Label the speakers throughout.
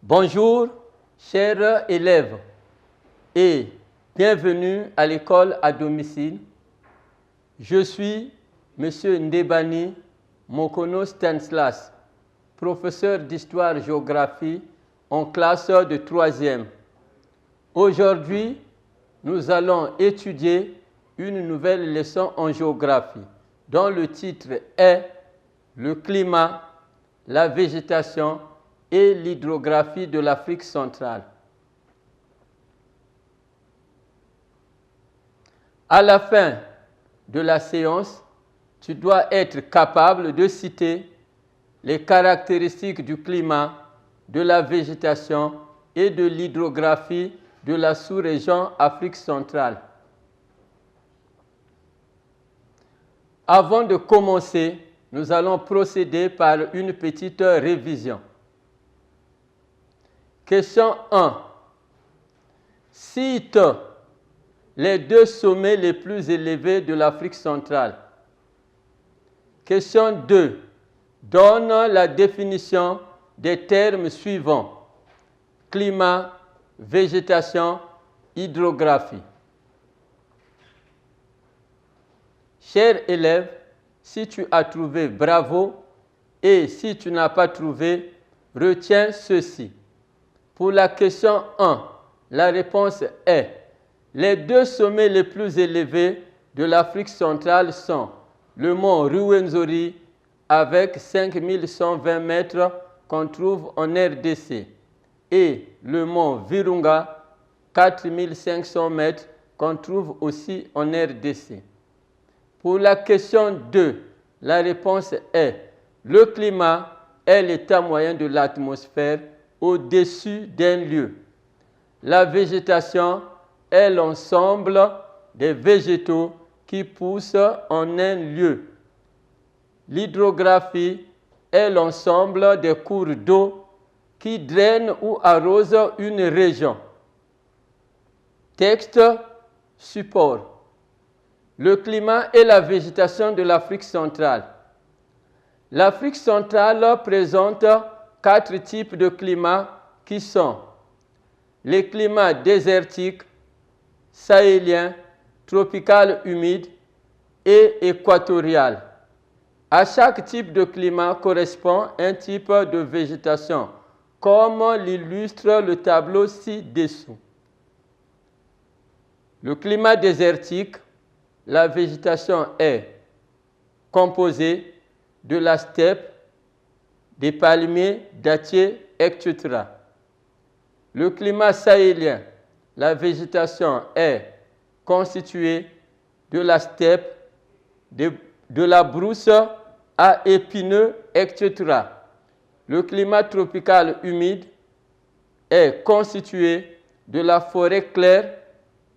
Speaker 1: Bonjour, chers élèves, et bienvenue à l'école à domicile. Je suis M. Ndebani Mokono Stanislas, professeur d'histoire-géographie en classe de 3e. Aujourd'hui, nous allons étudier une nouvelle leçon en géographie dont le titre est « Le climat, la végétation et l'hydrographie de l'Afrique centrale ». À la fin de la séance, tu dois être capable de citer les caractéristiques du climat, de la végétation et de l'hydrographie de la sous-région Afrique centrale. Avant de commencer, nous allons procéder par une petite révision. Question 1. Cite les deux sommets les plus élevés de l'Afrique centrale. Question 2. Donne la définition des termes suivants: climat, végétation, hydrographie. Chers élèves, si tu as trouvé, bravo, et si tu n'as pas trouvé, retiens ceci. Pour la question 1, la réponse est: les deux sommets les plus élevés de l'Afrique centrale sont le mont Ruwenzori avec 5120 mètres qu'on trouve en RDC et le mont Virunga, 4500 mètres qu'on trouve aussi en RDC. Pour la question 2, la réponse est: le climat est l'état moyen de l'atmosphère au-dessus d'un lieu. La végétation est l'ensemble des végétaux qui poussent en un lieu. L'hydrographie est l'ensemble des cours d'eau qui drainent ou arrosent une région. Texte support. Le climat et la végétation de l'Afrique centrale. L'Afrique centrale présente 4 types de climats qui sont les climats désertiques, sahéliens, tropical humide et équatorial. À chaque type de climat correspond un type de végétation, comme l'illustre le tableau ci-dessous. Le climat désertique, la végétation est composée de la steppe, des palmiers, dattiers, etc. Le climat sahélien, la végétation est constituée de la steppe, de la brousse à épineux, etc. Le climat tropical humide est constitué de la forêt claire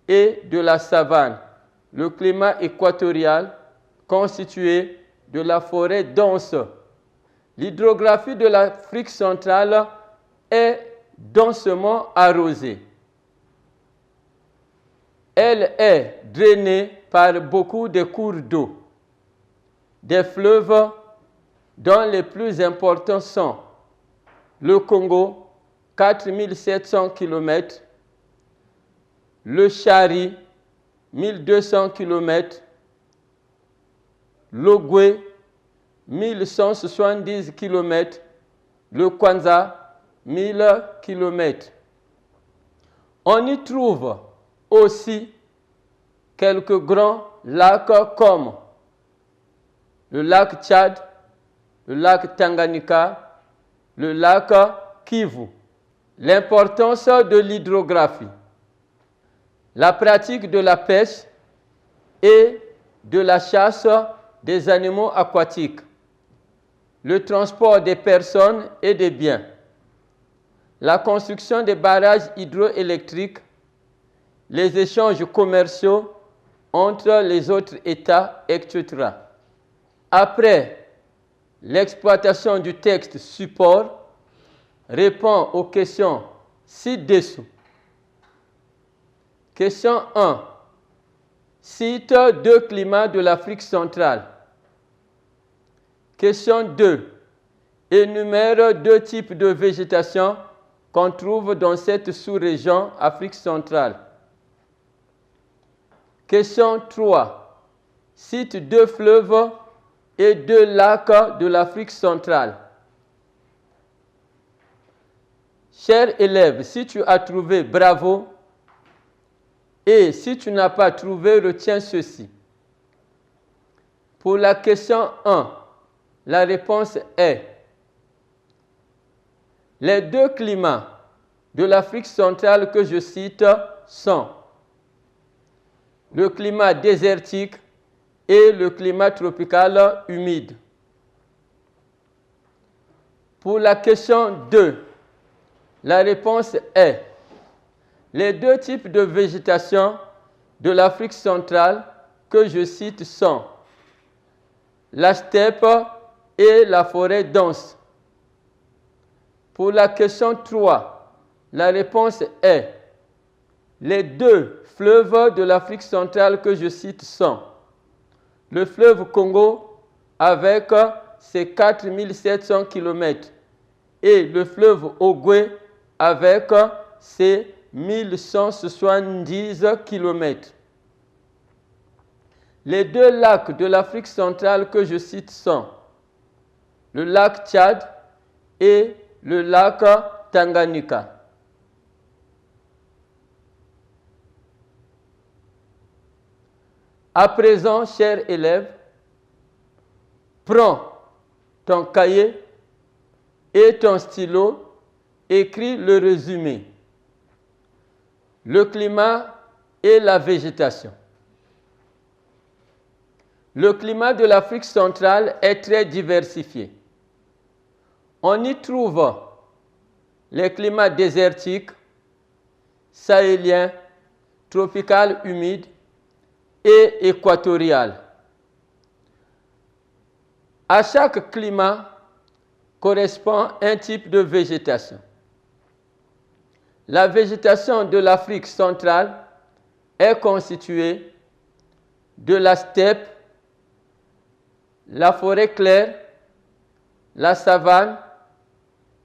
Speaker 1: et de la savane. Le climat équatorial constitué de la forêt dense. L'hydrographie de l'Afrique centrale est densément arrosée. Elle est drainée par beaucoup de cours d'eau. Des fleuves dont les plus importants sont le Congo, 4700 km, le Chari, 1200 km, l'Ogooué, 1170 km, le Kwanza, 1000 km. On y trouve aussi quelques grands lacs comme le lac Tchad, le lac Tanganyika, le lac Kivu. L'importance de l'hydrographie. La pratique de la pêche et de la chasse des animaux aquatiques. Le transport des personnes et des biens. La construction des barrages hydroélectriques. Les échanges commerciaux entre les autres États, etc. Après l'exploitation du texte support, répond aux questions ci-dessous. Question 1. Cite 2 climats de l'Afrique centrale. Question 2. Énumère 2 types de végétation qu'on trouve dans cette sous-région Afrique centrale. Question 3. Cite 2 fleuves et 2 lacs de l'Afrique centrale. Cher élève, si tu as trouvé, bravo. Et si tu n'as pas trouvé, retiens ceci. Pour la question 1, la réponse est les 2 climats de l'Afrique centrale que je cite sont le climat désertique et le climat tropical humide. Pour la question 2, la réponse est les 2 types de végétation de l'Afrique centrale que je cite sont la steppe et la forêt dense. Pour la question 3, la réponse est les 2 fleuves de l'Afrique centrale que je cite sont le fleuve Congo avec ses 4700 km et le fleuve Ogooué avec ses 1170 km. Les 2 lacs de l'Afrique centrale que je cite sont le lac Tchad et le lac Tanganyika. À présent, chers élèves, prends ton cahier et ton stylo, écris le résumé. Le climat et la végétation. Le climat de l'Afrique centrale est très diversifié. On y trouve les climats désertiques, sahéliens, tropical humide et équatorial. À chaque climat correspond un type de végétation. La végétation de l'Afrique centrale est constituée de la steppe, la forêt claire, la savane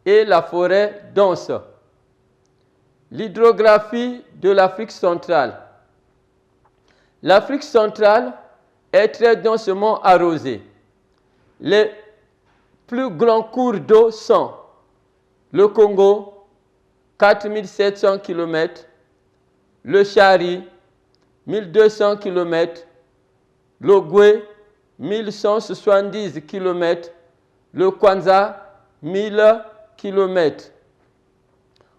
Speaker 1: et la forêt dense. L'hydrographie de l'Afrique centrale. L'Afrique centrale est très densément arrosée. Les plus grands cours d'eau sont le Congo, 4700 km, le Chari, 1200 km, l'Ogooué, 1170 km, le Kwanza, 1000 km.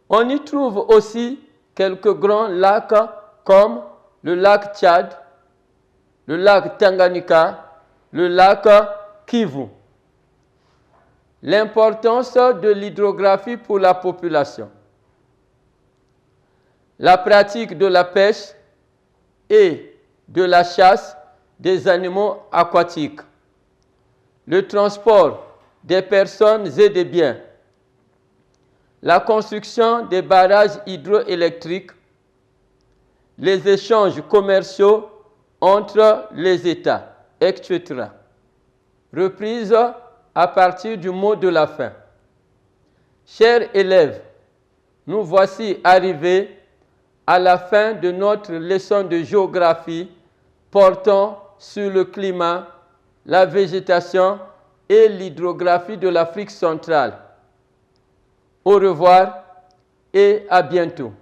Speaker 1: On y trouve aussi quelques grands lacs comme le lac Tchad, le lac Tanganyika, le lac Kivu. L'importance de l'hydrographie pour la population. La pratique de la pêche et de la chasse des animaux aquatiques. Le transport des personnes et des biens. La construction des barrages hydroélectriques. Les échanges commerciaux entre les États, etc. Reprise à partir du mot de la fin. Chers élèves, nous voici arrivés à la fin de notre leçon de géographie portant sur le climat, la végétation et l'hydrographie de l'Afrique centrale. Au revoir et à bientôt.